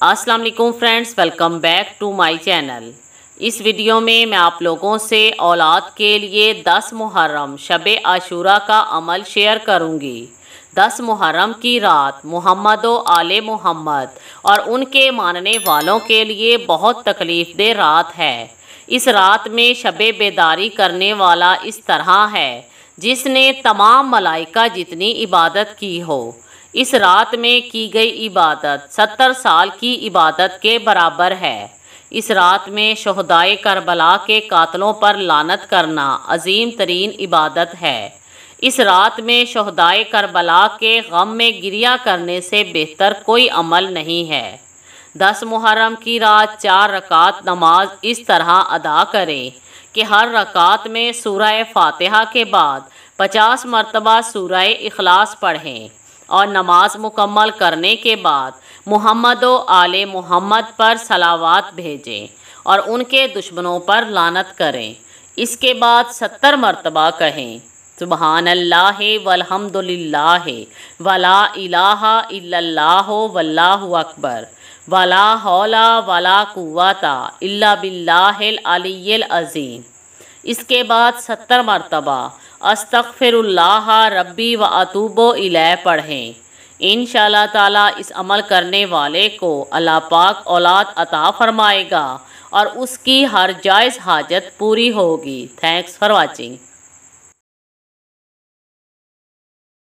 अस्सलाम वालेकुम friends, welcome back to my channel. इस वीडियो में मैं आप लोगों से औलाद के लिए 10 मुहर्रम शब आशूरा का अमल शेयर करूंगी। 10 मुहर्रम की रात मोहम्मद व आले मोहम्मद और उनके मानने वालों के लिए बहुत तकलीफ़देह रात है। इस रात में शब बेदारी करने वाला इस तरह है जिसने तमाम मलाइका जितनी इबादत की हो। इस रात में की गई इबादत 70 साल की इबादत के बराबर है। इस रात में शहदाए करबला के कातलों पर लानत करना अजीम तरीन इबादत है। इस रात में शहदाए करबला के गम में गिरिया करने से बेहतर कोई अमल नहीं है। 10 मुहर्रम की रात 4 रकात नमाज इस तरह अदा करें कि हर रकात में सूरह फातिहा के बाद 50 मरतबा सूरह इखलास पढ़ें और नमाज मुकम्मल करने के बाद मोहम्मद व आले मोहम्मद पर सलावात भेजें और उनके दुश्मनों पर लानत करें। इसके बाद 70 मरतबा कहें सुबहानल्लाह वल्हम्दुलिल्लाह वला इलाहा इल्लल्लाह वल्लाहु अकबर वला हौला वला कुव्वता इल्ला बिल्लाहिल अलिय्यिल अज़ीम। इसके बाद 70 मरतबा अस्तग़फ़िरुल्लाह रब्बी व अतूबु इलैह पढ़ें। इंशाअल्लाह ताला इस अमल करने वाले को अल्लाह पाक औलाद अता फरमाएगा और उसकी हर जायज़ हाजत पूरी होगी। Thanks for watching.